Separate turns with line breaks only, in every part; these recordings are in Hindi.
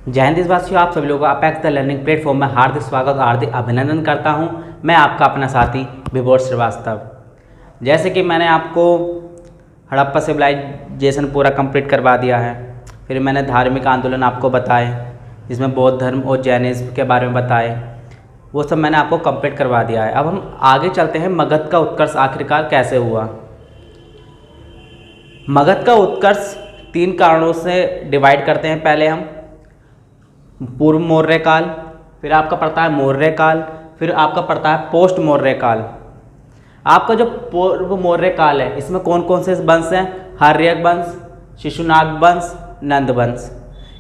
जय हिंद देशवासियों, आप सभी लोगों का अपेक्स द लर्निंग प्लेटफॉर्म में हार्दिक स्वागत और हार्दिक अभिनंदन करता हूं। मैं आपका अपना साथी विभोर श्रीवास्तव। जैसे कि मैंने आपको हड़प्पा सिविलाइजेशन पूरा कंप्लीट करवा दिया है, फिर मैंने धार्मिक आंदोलन आपको बताए जिसमें बौद्ध धर्म और जैनिज्म के बारे में बताए, वो सब मैंने आपको कंप्लीट करवा दिया है। अब हम आगे चलते हैं, मगध का उत्कर्ष आखिरकार कैसे हुआ। मगध का उत्कर्ष 3 कारणों से डिवाइड करते हैं। पहले हम पूर्व मौर्य काल, फिर आपका पड़ता है मौर्य काल, फिर आपका पड़ता है पोस्ट मौर्य काल। आपका जो पूर्व मौर्य काल है इसमें कौन कौन से वंश हैं? हर्यक वंश, शिशुनाग वंश, नंद वंश।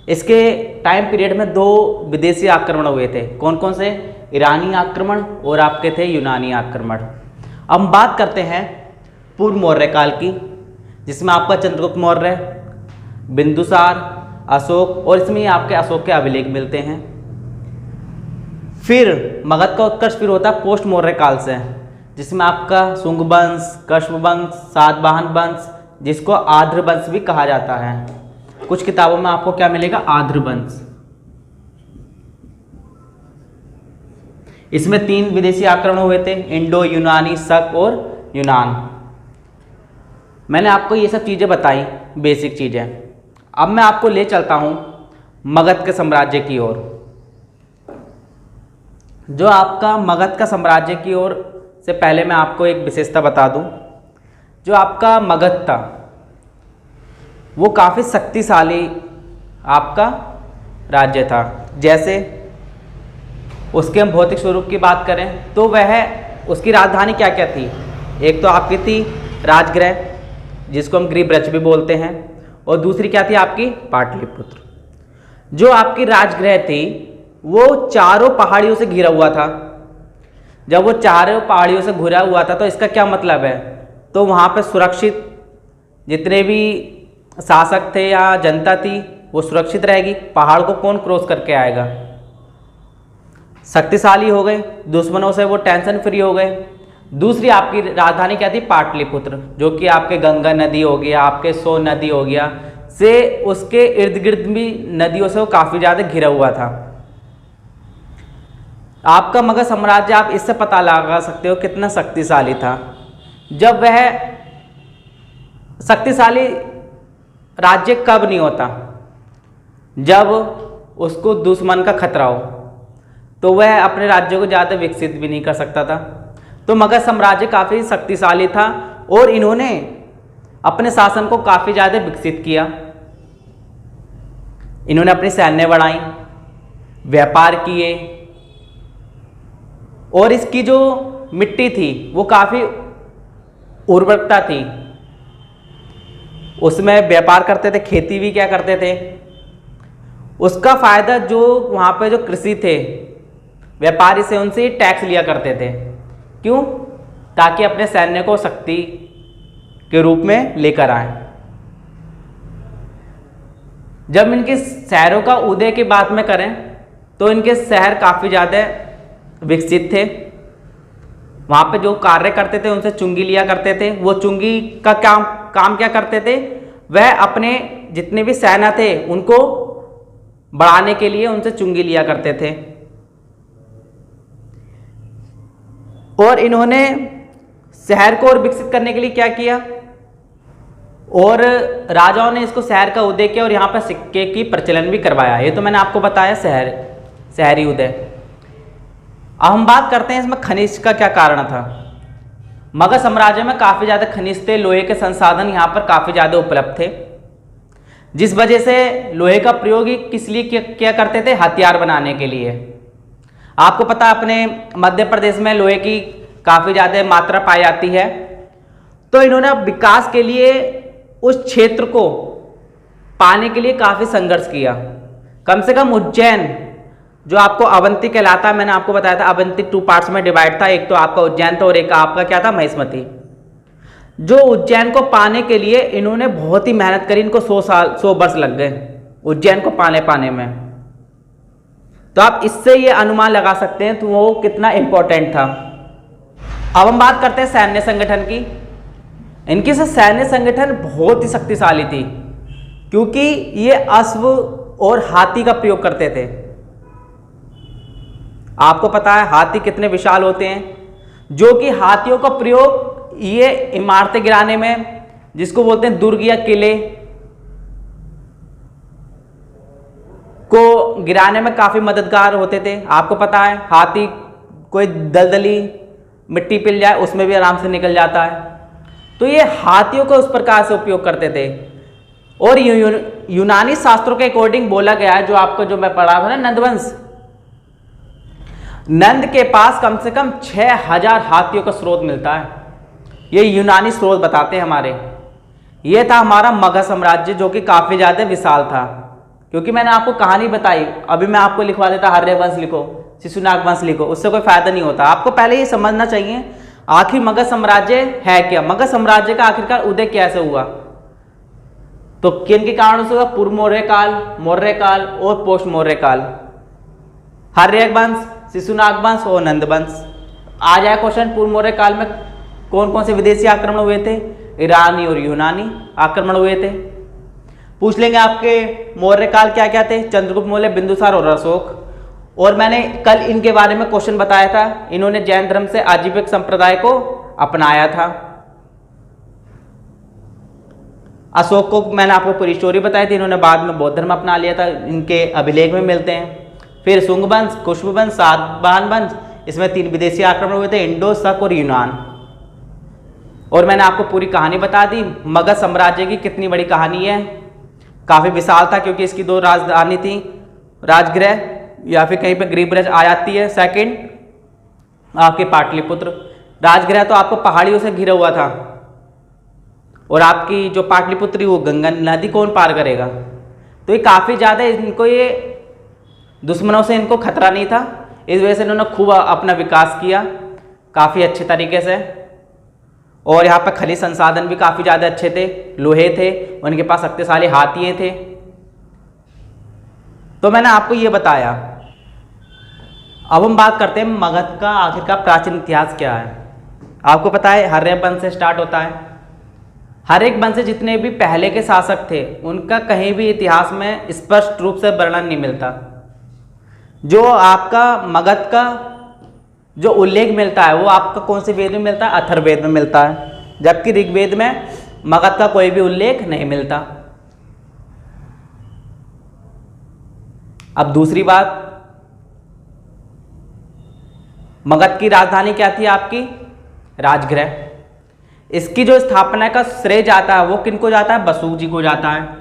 इसके टाइम पीरियड में 2 विदेशी आक्रमण हुए थे। कौन कौन से? ईरानी आक्रमण और आपके थे यूनानी आक्रमण। अब हम बात करते हैं पूर्व मौर्य काल की, जिसमें आपका चंद्रगुप्त मौर्य, बिंदुसार, अशोक, और इसमें आपके अशोक के अभिलेख मिलते हैं। फिर मगध का उत्कर्ष फिर होता है पोस्ट मौर्य काल से, जिसमें आपका शुंग वंश, कश्यप वंश, सातवाहन वंश, जिसको आर्द्र वंश भी कहा जाता है। कुछ किताबों में आपको क्या मिलेगा? आर्द्र वंश। इसमें 3 विदेशी आक्रमण हुए थे, इंडो यूनानी, शक और यूनान। मैंने आपको ये सब चीज़ें बताई, बेसिक चीज़ें। अब मैं आपको ले चलता हूँ मगध के साम्राज्य की ओर। जो आपका मगध का साम्राज्य की ओर से पहले मैं आपको एक विशेषता बता दूँ। जो आपका मगध था वो काफ़ी शक्तिशाली आपका राज्य था। जैसे उसके हम भौतिक स्वरूप की बात करें तो वह उसकी राजधानी क्या क्या थी? एक तो आपकी थी राजगृह, जिसको हम गृहब्रज भी बोलते हैं, और दूसरी क्या थी आपकी? पाटलिपुत्र। जो आपकी राजगृह थी वो चारों पहाड़ियों से घिरा हुआ था। जब वो चारों पहाड़ियों से घिरा हुआ था तो इसका क्या मतलब है? तो वहाँ पे सुरक्षित जितने भी शासक थे या जनता थी वो सुरक्षित रहेगी। पहाड़ को कौन क्रॉस करके आएगा? शक्तिशाली हो गए, दुश्मनों से वो टेंशन फ्री हो गए। दूसरी आपकी राजधानी क्या थी? पाटलिपुत्र, जो कि आपके गंगा नदी हो गया, आपके सो नदी हो गया, से उसके इर्द गिर्द भी नदियों से वो काफ़ी ज़्यादा घिरा हुआ था। आपका मगध साम्राज्य आप इससे पता लगा सकते हो कितना शक्तिशाली था। जब वह शक्तिशाली राज्य कब नहीं होता? जब उसको दुश्मन का खतरा हो, तो वह अपने राज्य को ज़्यादा विकसित भी नहीं कर सकता था। तो मगध साम्राज्य काफ़ी शक्तिशाली था और इन्होंने अपने शासन को काफ़ी ज़्यादा विकसित किया। इन्होंने अपनी सैन्य बढ़ाई, व्यापार किए, और इसकी जो मिट्टी थी वो काफ़ी उर्वरकता थी। उसमें व्यापार करते थे, खेती भी क्या करते थे। उसका फ़ायदा जो वहाँ पे जो कृषि थे, व्यापारी से उनसे टैक्स लिया करते थे। क्यों? ताकि अपने सैन्य को शक्ति के रूप में लेकर आए। जब इनके शहरों का उदय की बात में करें तो इनके शहर काफ़ी ज़्यादा विकसित थे। वहाँ पे जो कार्य करते थे उनसे चुंगी लिया करते थे। वो चुंगी का काम क्या करते थे? वह अपने जितने भी सेना थे उनको बढ़ाने के लिए उनसे चुंगी लिया करते थे। और इन्होंने शहर को और विकसित करने के लिए क्या किया? और राजाओं ने इसको शहर का उदय किया और यहाँ पर सिक्के की प्रचलन भी करवाया। ये तो मैंने आपको बताया शहरी उदय। अब हम बात करते हैं इसमें खनिज का क्या कारण था। मगध साम्राज्य में काफ़ी ज़्यादा खनिज थे, लोहे के संसाधन यहाँ पर काफ़ी ज़्यादा उपलब्ध थे, जिस वजह से लोहे का प्रयोग ही किस लिए क्या करते थे? हथियार बनाने के लिए। आपको पता है अपने मध्य प्रदेश में लोहे की काफ़ी ज़्यादा मात्रा पाई जाती है। तो इन्होंने विकास के लिए उस क्षेत्र को पाने के लिए काफ़ी संघर्ष किया। कम से कम उज्जैन, जो आपको अवंती कहलाता है, मैंने आपको बताया था अवंती 2 पार्ट्स में डिवाइड था। एक तो आपका उज्जैन था और एक आपका क्या था? महिष्मती। जो उज्जैन को पाने के लिए इन्होंने बहुत ही मेहनत करी। इनको 100 वर्ष लग गए उज्जैन को पाने में। तो आप इससे ये अनुमान लगा सकते हैं तो वो कितना इंपॉर्टेंट था। अब हम बात करते हैं सैन्य संगठन की। इनकी से सैन्य संगठन बहुत ही शक्तिशाली थी, क्योंकि ये अश्व और हाथी का प्रयोग करते थे। आपको पता है हाथी कितने विशाल होते हैं, जो कि हाथियों का प्रयोग ये इमारतें गिराने में, जिसको बोलते हैं दुर्ग या किले को गिराने में काफी मददगार होते थे। आपको पता है हाथी कोई दलदली मिट्टी पिल जाए उसमें भी आराम से निकल जाता है। तो ये हाथियों को उस प्रकार से उपयोग करते थे। और यूनानी शास्त्रों के अकॉर्डिंग बोला गया है, जो आपको जो मैं पढ़ा था ना नंदवंश, नंद के पास कम से कम 6000 हाथियों का स्रोत मिलता है। ये यूनानी स्रोत बताते हैं हमारे। ये था हमारा मगध साम्राज्य, जो कि काफी ज्यादा विशाल था। क्योंकि मैंने आपको कहानी बताई, अभी मैं आपको लिखवा देता हर्यवंश लिखो, शिशुनाग वंश लिखो, उससे कोई फायदा नहीं होता। आपको पहले ये समझना चाहिए आखिर मगध साम्राज्य है क्या, मगध साम्राज्य का आखिरकार उदय कैसे हुआ। तो किन के कारणों से हुआ? पूर्व मौर्य काल, मौर्य काल और पोस्ट मौर्य काल, हर्यवंश, शिशुनाग वंश और नंद वंश। आ जाए क्वेश्चन, पूर्व मौर्य काल में कौन कौन से विदेशी आक्रमण हुए थे? ईरानी और यूनानी आक्रमण हुए थे। पूछ लेंगे आपके मौर्य काल क्या क्या थे? चंद्रगुप्त मौर्य, बिंदुसार और अशोक। और मैंने कल इनके बारे में क्वेश्चन बताया था, इन्होंने जैन धर्म से आजीविक संप्रदाय को अपनाया था। अशोक को मैंने आपको पूरी स्टोरी बताई थी, इन्होंने बाद में बौद्ध धर्म अपना लिया था, इनके अभिलेख में मिलते हैं। फिर शुंग वंश, कुश वंश, सातवाहन वंश, इसमें 3 विदेशी आक्रमण हुए थे, इंडो, शक और यूनान। और मैंने आपको पूरी कहानी बता दी। मगध साम्राज्य की कितनी बड़ी कहानी है, काफी विशाल था, क्योंकि इसकी 2 राजधानी थी, राजगृह या फिर कहीं पे गृहब्रज आ जाती है। सेकंड आपके पाटलिपुत्र। राजगृह तो आपको पहाड़ियों से घिरा हुआ था, और आपकी जो पाटलिपुत्री वो गंगा नदी कौन पार करेगा। तो ये काफी ज्यादा इनको ये दुश्मनों से इनको खतरा नहीं था, इस वजह से इन्होंने खूब अपना विकास किया काफी अच्छे तरीके से। और यहाँ पर खनिज संसाधन भी काफी ज्यादा अच्छे थे, लोहे थे, उनके पास शक्तिशाली हाथिये थे। तो मैंने आपको ये बताया। अब हम बात करते हैं मगध का आखिरकार प्राचीन इतिहास क्या है। आपको पता है हर्यवंश से स्टार्ट होता है। हर एक वंश से जितने भी पहले के शासक थे उनका कहीं भी इतिहास में स्पष्ट रूप से वर्णन नहीं मिलता। जो आपका मगध का जो उल्लेख मिलता है वो आपका कौन से वेद में मिलता है? अथर्ववेद में मिलता है, जबकि ऋग्वेद में मगध का कोई भी उल्लेख नहीं मिलता। अब दूसरी बात, मगध की राजधानी क्या थी आपकी? राजगृह। इसकी जो स्थापना का श्रेय जाता है वो किनको जाता है? बसु जी को जाता है।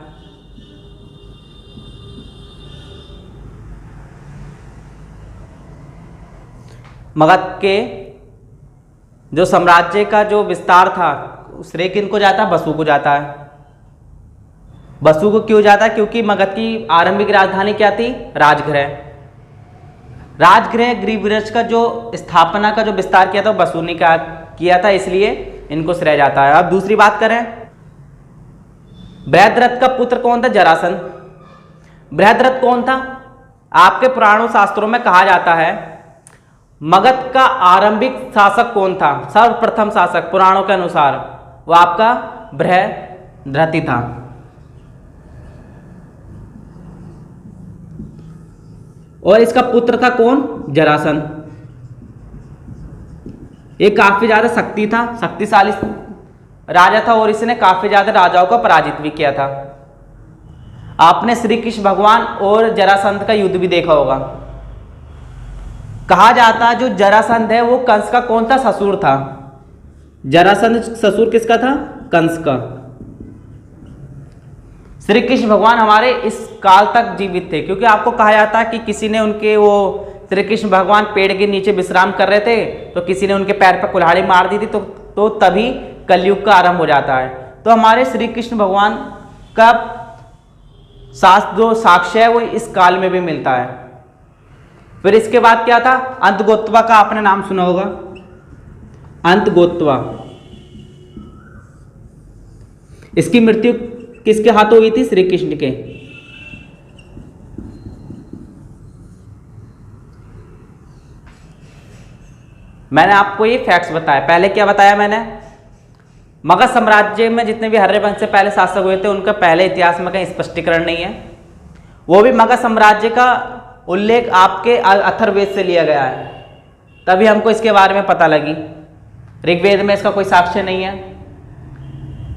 मगध के जो साम्राज्य का जो विस्तार था श्रेय किनको जाता है? बसु को जाता है। बसु को क्यों जाता है? क्योंकि मगध की आरंभिक राजधानी क्या थी? राजगृह। राजगृह गृहब्रज का जो स्थापना का जो विस्तार किया था वो बसु ने किया था, इसलिए इनको श्रेय जाता है। अब दूसरी बात करें, बृहद्रथ का पुत्र कौन था? जरासंध। बृहद्रथ कौन था? आपके पुराणों शास्त्रों में कहा जाता है मगध का आरंभिक शासक कौन था? सर्वप्रथम शासक पुराणों के अनुसार वो आपका बृहद्रथ ही था। और इसका पुत्र था कौन? जरासंध। ये काफी ज्यादा शक्तिशाली राजा था, और इसने काफी ज्यादा राजाओं को पराजित भी किया था। आपने श्री कृष्ण भगवान और जरासंध का युद्ध भी देखा होगा। कहा जाता है जो जरासंध है वो कंस का कौन था? ससुर था। जरासंध ससुर किसका था? कंस का। श्री कृष्ण भगवान हमारे इस काल तक जीवित थे, क्योंकि आपको कहा जाता है कि किसी ने उनके वो श्री कृष्ण भगवान पेड़ के नीचे विश्राम कर रहे थे तो किसी ने उनके पैर पर कुल्हाड़ी मार दी थी, तो तभी कलयुग का आरंभ हो जाता है। तो हमारे श्री कृष्ण भगवान का जो साक्ष्य है वो इस काल में भी मिलता है। फिर इसके बाद क्या था? अंतगोत्वा का आपने नाम सुना होगा। अंतगोत्वा, इसकी मृत्यु किसके हाथों हुई थी? श्री कृष्ण के। मैंने आपको ये फैक्ट्स बताया। पहले क्या बताया मैंने? मगध साम्राज्य में जितने भी हर्यवंश से पहले शासक हुए थे उनका पहले इतिहास में कहीं स्पष्टीकरण नहीं है। वो भी मगध साम्राज्य का उल्लेख आपके अथर्ववेद से लिया गया है, तभी हमको इसके बारे में पता लगी। ऋग्वेद में इसका कोई साक्ष्य नहीं है।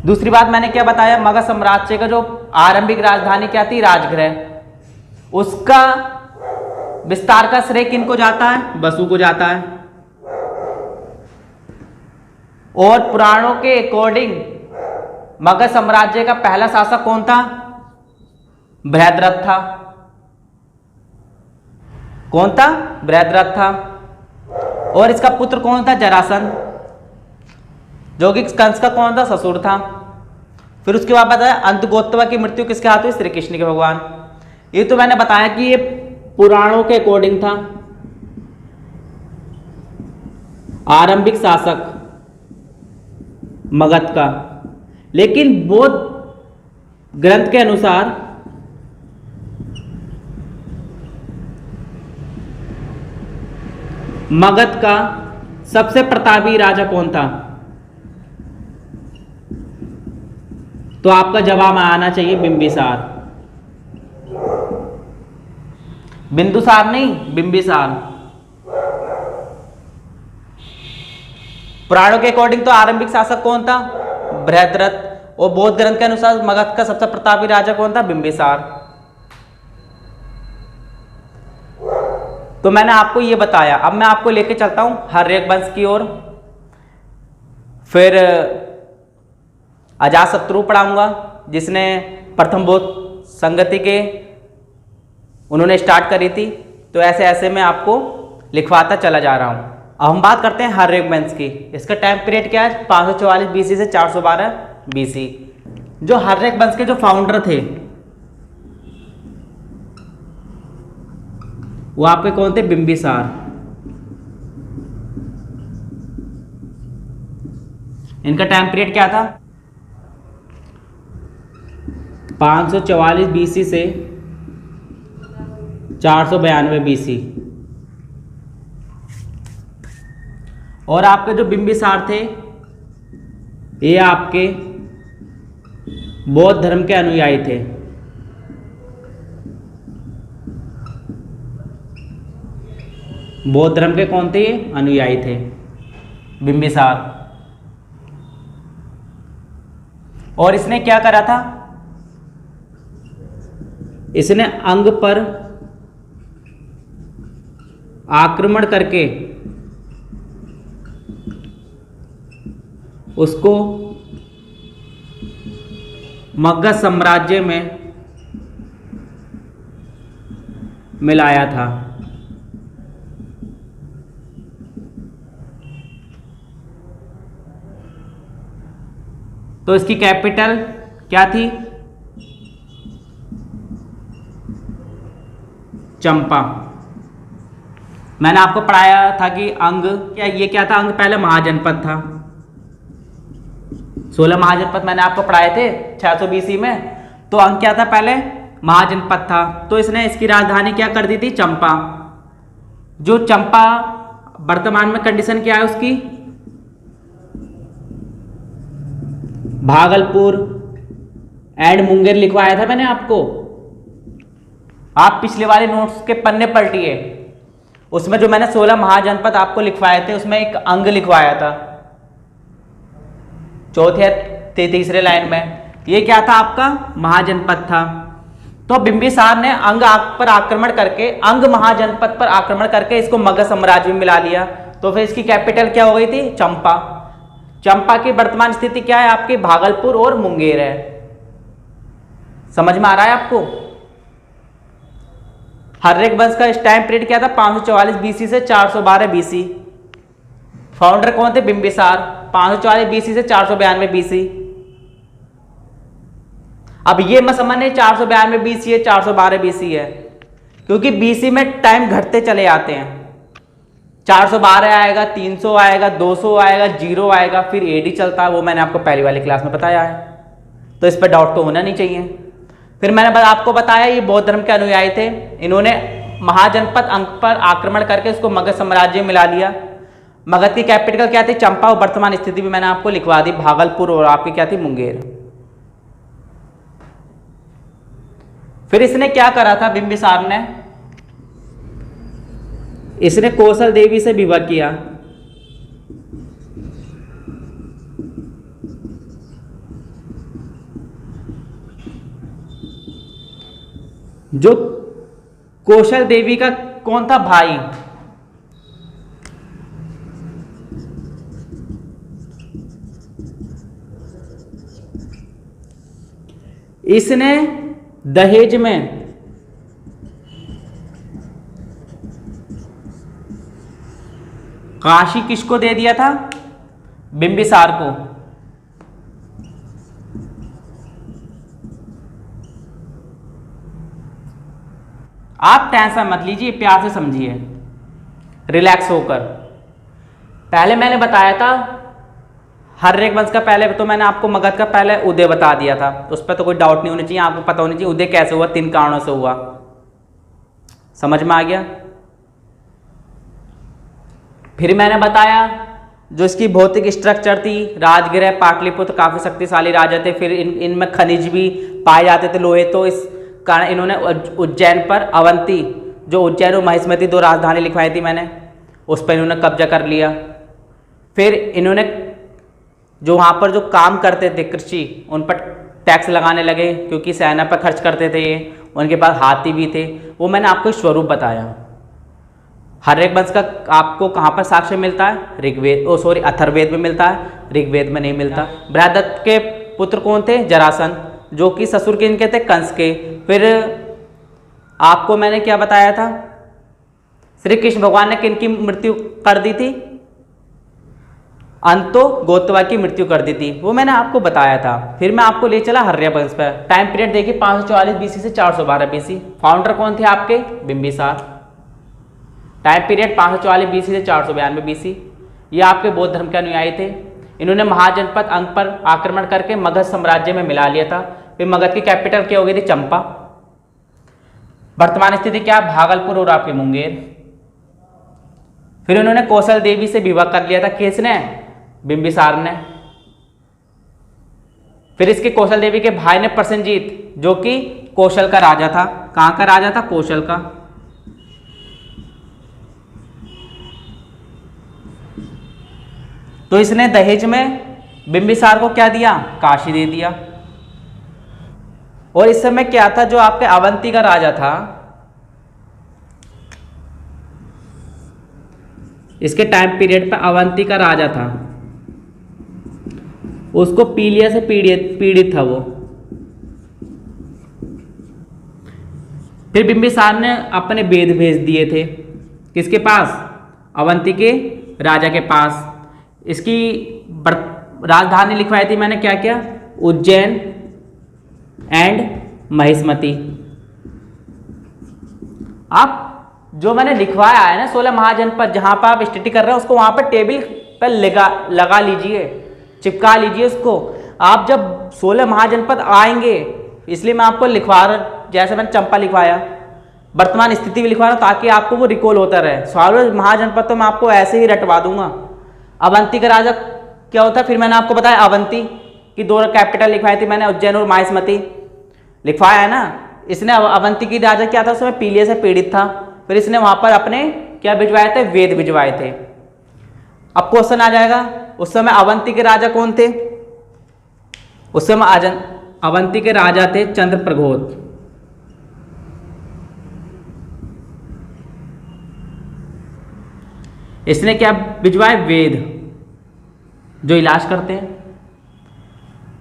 दूसरी बात मैंने क्या बताया, मगध साम्राज्य का जो आरंभिक राजधानी क्या थी, राजगृह, उसका विस्तार का श्रेय किनको जाता है, वसु को जाता है। और पुराणों के अकॉर्डिंग मगध साम्राज्य का पहला शासक कौन था, बृहद्रथ था। कौन था, बृहद्रथ था। और इसका पुत्र कौन था, जरासंध, जो कि कंस का कौन था, ससुर था। फिर उसके बाद बताया अंतगोत्वा की मृत्यु किसके हाथ हुई, श्री कृष्ण के भगवान। ये तो मैंने बताया कि ये पुराणों के अकॉर्डिंग था। आरंभिक शासक मगध का, लेकिन बौद्ध ग्रंथ के अनुसार मगध का सबसे प्रतापी राजा कौन था, तो आपका जवाब आना चाहिए बिंबिसार। बिंदुसार नहीं, बिंबिसार। पुराणों के अकॉर्डिंग तो आरंभिक शासक कौन था, बृहद्रथ। और बौद्ध ग्रंथ के अनुसार मगध का सबसे प्रतापी राजा कौन था, बिंबिसार। तो मैंने आपको ये बताया। अब मैं आपको लेके चलता हूं हर्यक वंश की ओर। फिर अजातशत्रु पढ़ाऊंगा, जिसने प्रथम बौद्ध संगति के उन्होंने स्टार्ट करी थी। तो ऐसे ऐसे मैं आपको लिखवाता चला जा रहा हूं। अब हम बात करते हैं हर्यक वंश की। इसका टाइम पीरियड क्या है, 544 बीसी से 412 बीसी। जो हर्यक वंश के जो फाउंडर थे वो आपके कौन थे, बिंबिसार। इनका टाइम पीरियड क्या था, 544 बीसी से 492 बीसी। और आपके जो बिंबिसार थे ये आपके बौद्ध धर्म के अनुयायी थे। बौद्ध धर्म के कौन थे, ये अनुयायी थे, बिंबिसार। और इसने क्या करा था, इसने अंग पर आक्रमण करके उसको मगध साम्राज्य में मिलाया था। तो इसकी कैपिटल क्या थी, चंपा। मैंने आपको पढ़ाया था कि अंग क्या, ये क्या था, अंग पहले महाजनपद था। 16 महाजनपद मैंने आपको पढ़ाए थे 600 बीसी में। तो अंग क्या था, पहले महाजनपद था। तो इसने इसकी राजधानी क्या कर दी थी, चंपा। जो चंपा वर्तमान में कंडीशन क्या है उसकी, भागलपुर एंड मुंगेर लिखवाया था मैंने आपको। आप पिछले वाले नोट्स के पन्ने पलटिए, उसमें जो मैंने 16 महाजनपद आपको लिखवाए थे उसमें एक अंग लिखवाया था चौथे तीसरे लाइन में। ये क्या था, आपका महाजनपद था। तो बिंबिसार ने अंग पर आक्रमण करके, अंग महाजनपद पर आक्रमण करके इसको मगध साम्राज्य में मिला लिया। तो फिर इसकी कैपिटल क्या हो गई थी, चंपा। चंपा की वर्तमान स्थिति क्या है आपकी, भागलपुर और मुंगेर है। समझ में आ रहा है आपको। हर्यक वंश का टाइम पीरियड क्या था, 544 बीसी से 412 बीसी। फाउंडर कौन थे, बिंबिसार। 544 बीसी से 492 बीसी। अब ये मत समझने 492 बीसी है 412 बीसी है, क्योंकि बीसी में टाइम घटते चले आते हैं। 412 आएगा, 300 आएगा, 200 आएगा, 0 आएगा, फिर एडी चलता है। वो मैंने आपको पहली वाली क्लास में बताया है, तो इस पर डाउट तो होना नहीं चाहिए। फिर मैंने आपको बताया ये बौद्ध धर्म के अनुयायी थे। इन्होंने महाजनपद अंग पर आक्रमण करके उसको मगध साम्राज्य में मिला लिया। मगध की कैपिटल क्या थी, चंपा। और वर्तमान स्थिति भी मैंने आपको लिखवा दी, भागलपुर और आपकी क्या थी, मुंगेर। फिर इसने क्या करा था बिंबिसार ने, इसने कौशल देवी से विवाह किया। जो कौशल देवी का कौन था भाई, इसने दहेज में काशी किसको दे दिया था, बिंबिसार को। आप टेंशन मत लीजिए, प्यार से समझिए, रिलैक्स होकर। पहले मैंने बताया था हर्यक वंश का, पहले तो मैंने आपको मगध का पहले उदय बता दिया था, तो उस पर तो कोई डाउट नहीं होना चाहिए, आपको पता होना चाहिए उदय कैसे हुआ, 3 कारणों से हुआ। समझ में आ गया। फिर मैंने बताया जो इसकी भौतिक स्ट्रक्चर थी, राजगृह, पाटलिपुत्र काफी शक्तिशाली राजा थे। फिर इनमें खनिज भी पाए जाते थे, लोहे, तो इस कारण इन्होंने उज्जैन पर अवंती, जो उज्जैन और महिष्मती 2 राजधानी लिखवाई थी मैंने, उस पर इन्होंने कब्जा कर लिया। फिर इन्होंने जो वहाँ पर जो काम करते थे कृषि, उन पर टैक्स लगाने लगे, क्योंकि सेना पर खर्च करते थे ये। उनके पास हाथी भी थे, वो मैंने आपको स्वरूप बताया। हर्यक वंश का आपको कहाँ पर साक्ष्य मिलता है, ऋग्वेद, अथर्ववेद में मिलता है, ऋग्वेद में नहीं मिलता। बृहदत्त के पुत्र कौन थे, जरासंध, जो कि ससुर के इनके थे कंस के। फिर आपको मैंने क्या बताया था, श्री कृष्ण भगवान ने किनकी मृत्यु कर दी थी, अंतो गोतवा की मृत्यु कर दी थी, वो मैंने आपको बताया था। फिर मैं आपको ले चला हर्यक वंश पर। टाइम पीरियड देखिए 544 बीसी से 412 बीसी। फाउंडर कौन थे आपके, बिंबिसार। टाइम पीरियड 544 बीसी से 492 बीसी। ये आपके बौद्ध धर्म के अनुयायी थे। इन्होंने महाजनपद अंग पर आक्रमण करके मगध साम्राज्य में मिला लिया था। फिर मगध की कैपिटल क्या हो गई थी, चंपा। वर्तमान स्थिति क्या, भागलपुर और आपके मुंगेर। फिर उन्होंने कौशल देवी से विवाह कर लिया था, किसने, बिंबिसार ने। फिर इसके कौशल देवी के भाई ने प्रसेनजीत, जो कि कौशल का राजा था। कहां का राजा था, कौशल का। तो इसने दहेज में बिंबिसार को क्या दिया, काशी दे दिया। और इस समय क्या था, जो आपके अवंती का राजा था, इसके टाइम पीरियड पर अवंती का राजा था, उसको पीलिया से पीड़ित था वो। फिर बिंबिसार ने अपने वेद भेज दिए थे, किसके पास, अवंती के राजा के पास। इसकी राजधानी लिखवाई थी मैंने, क्या क्या, उज्जैन एंड महिष्मती। आप जो मैंने लिखवाया है ना 16 महाजनपद, जहां पर आप स्टडी कर रहे हैं, उसको वहां पर टेबल पर लगा लीजिए, चिपका लीजिए उसको। आप जब 16 महाजनपद आएंगे, इसलिए मैं आपको लिखवा रहा, जैसे मैंने चंपा लिखवाया, वर्तमान स्थिति भी लिखवा रहा हूं, ताकि आपको वो रिकॉल होता रहे। 16 महाजनपद तो मैं आपको ऐसे ही रटवा दूंगा। अवंती का राजा क्या होता है, फिर मैंने आपको बताया अवंती की 2 कैपिटल लिखवाई थी मैंने, उज्जैन और महिष्मती लिखवाया है ना। इसने अवंती की राजा क्या था, उसमें पीलिया से पीड़ित था। फिर इसने वहां पर अपने क्या भिजवाए थे, वेद भिजवाए थे। अब क्वेश्चन आ जाएगा, उस समय अवंती के राजा कौन थे, उस समय अवंती के राजा थे चंद्रप्रघोत। इसने क्या भिजवाए, वेद, जो इलाज करते हैं।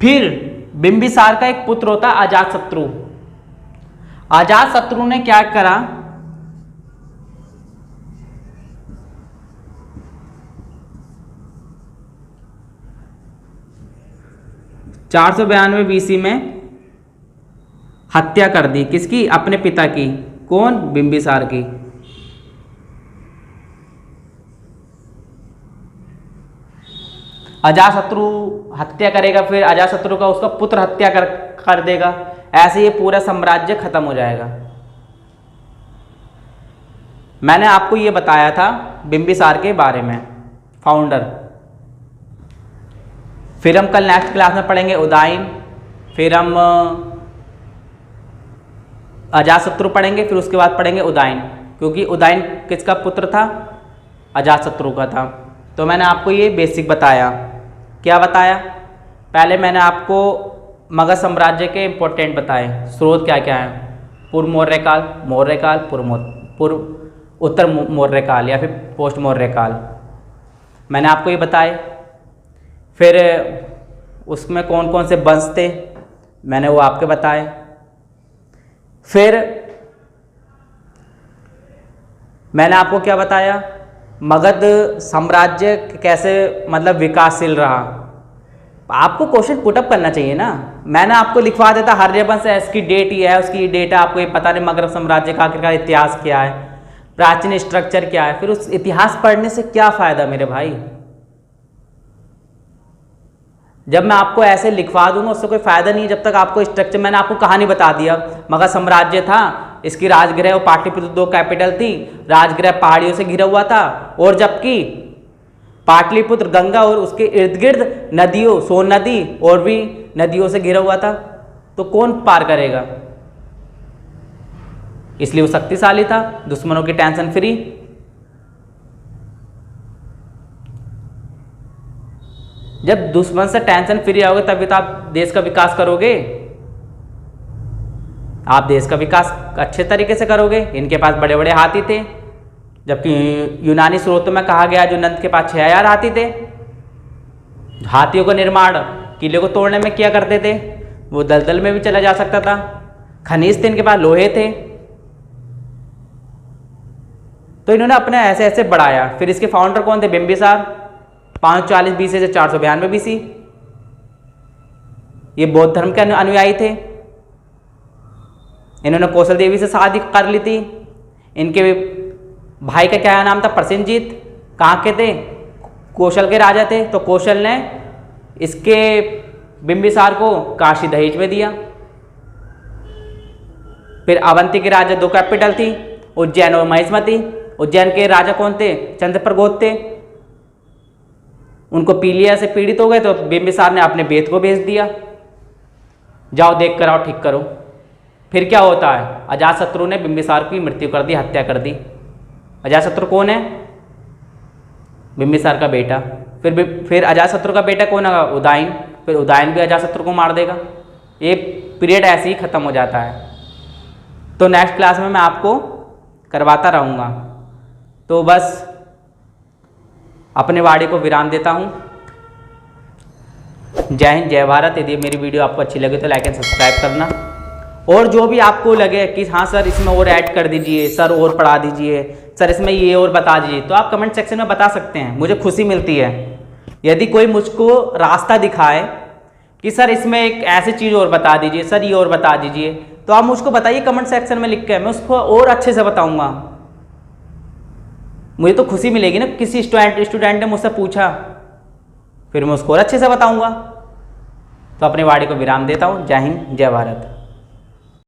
फिर बिंबिसार का एक पुत्र होता है अजातशत्रु। अजातशत्रु ने क्या करा, (492 बीसी में हत्या कर दी, किसकी, अपने पिता की, कौन, बिंबिसार की। अजातशत्रु हत्या करेगा, फिर अजातशत्रु का उसका पुत्र हत्या कर देगा, ऐसे ये पूरा साम्राज्य खत्म हो जाएगा। मैंने आपको ये बताया था बिंबिसार के बारे में, फाउंडर। फिर हम कल नेक्स्ट क्लास में पढ़ेंगे उदायन, फिर हम अजातशत्रु पढ़ेंगे, फिर उसके बाद पढ़ेंगे उदयन, क्योंकि उदयन किसका पुत्र था? अजातशत्रु का था। तो मैंने आपको ये बेसिक बताया। क्या बताया? पहले मैंने आपको मगध साम्राज्य के इम्पोर्टेंट बताए, स्रोत क्या क्या हैं। पूर्व मौर्यकाल, मौर्यकाल, पूर्व उत्तर मौर्यकाल या फिर पोस्ट मौर्यकाल, मैंने आपको ये बताए। फिर उसमें कौन कौन से वंश थे, मैंने वो आपके बताए। फिर मैंने आपको क्या बताया, मगध साम्राज्य कैसे मतलब विकासशील रहा। आपको क्वेश्चन पुटअप करना चाहिए ना, मैंने आपको लिखवा देता हर्यवंश है, इसकी डेट ये है, उसकी डेट है, आपको ये पता नहीं मगध साम्राज्य का आखिरकार इतिहास क्या है, प्राचीन स्ट्रक्चर क्या है। फिर उस इतिहास पढ़ने से क्या फायदा मेरे भाई? जब मैं आपको ऐसे लिखवा दूंगा उससे कोई फायदा नहीं, जब तक आपको स्ट्रक्चर, मैंने आपको कहानी बता दिया, मगध साम्राज्य था, इसकी राजगृह और पाटलिपुत्र 2 कैपिटल थी, राजगृह पहाड़ियों से घिरा हुआ था, और जबकि पाटलिपुत्र गंगा और उसके इर्द गिर्द नदियों, सोन नदी और भी नदियों से घिरा हुआ था, तो कौन पार करेगा? इसलिए वो शक्तिशाली था, दुश्मनों की टेंशन फ्री। जब दुश्मन से टेंशन फ्री आओगे तभी तो आप देश का विकास करोगे, आप देश का विकास अच्छे तरीके से करोगे। इनके पास बड़े बड़े हाथी थे, जबकि यूनानी स्रोतों में कहा गया जो नंद के पास 6000 हाथी थे। हाथियों का निर्माण किले को तोड़ने में किया करते थे, वो दलदल में भी चला जा सकता था। खनिज थे इनके पास, लोहे थे, तो इन्होंने अपने ऐसे ऐसे बढ़ाया। फिर इसके फाउंडर कौन थे? बिंबिसार, 540 BC से 492 BC। ये बौद्ध धर्म के अनुयायी थे। इन्होंने कौशल देवी से शादी कर ली थी। इनके भाई का क्या नाम था? प्रसेनजीत। कहाँ के थे? कौशल के राजा थे। तो कौशल ने इसके बिंबिसार को काशी दहेज में दिया। फिर अवंती के राजा 2 कैपिटल थी, उज्जैन और महिष्मती। उज्जैन के राजा कौन थे? चंद्रप्रगोत थे। उनको पीलिया से पीड़ित हो गए तो बिंबिसार ने अपने बेट को भेज दिया, जाओ देख कर आओ, ठीक करो। फिर क्या होता है? अजातशत्रु ने बिंबिसार की मृत्यु कर दी, हत्या कर दी। अजातशत्रु कौन है? बिंबिसार का बेटा। फिर अजातशत्रु का बेटा कौन है? उदयन। फिर उदयन भी अजातशत्रु को मार देगा। ये पीरियड ऐसे ही खत्म हो जाता है। तो नेक्स्ट क्लास में मैं आपको करवाता रहूँगा। तो बस अपने वाणी को विराम देता हूँ। जय हिंद, जय भारत। यदि मेरी वीडियो आपको अच्छी लगे तो लाइक एंड सब्सक्राइब करना, और जो भी आपको लगे कि हाँ सर इसमें और ऐड कर दीजिए, सर और पढ़ा दीजिए, सर इसमें ये और बता दीजिए, तो आप कमेंट सेक्शन में बता सकते हैं। मुझे खुशी मिलती है यदि कोई मुझको रास्ता दिखाए कि सर इसमें एक ऐसी चीज़ और बता दीजिए, सर ये और बता दीजिए, तो आप मुझको बताइए कमेंट सेक्शन में लिख के, मैं उसको और अच्छे से बताऊँगा। मुझे तो खुशी मिलेगी ना, किसी स्टूडेंट ने मुझसे पूछा, फिर मैं उसको और अच्छे से बताऊंगा। तो अपनी वाणी को विराम देता हूँ। जय हिंद, जय भारत।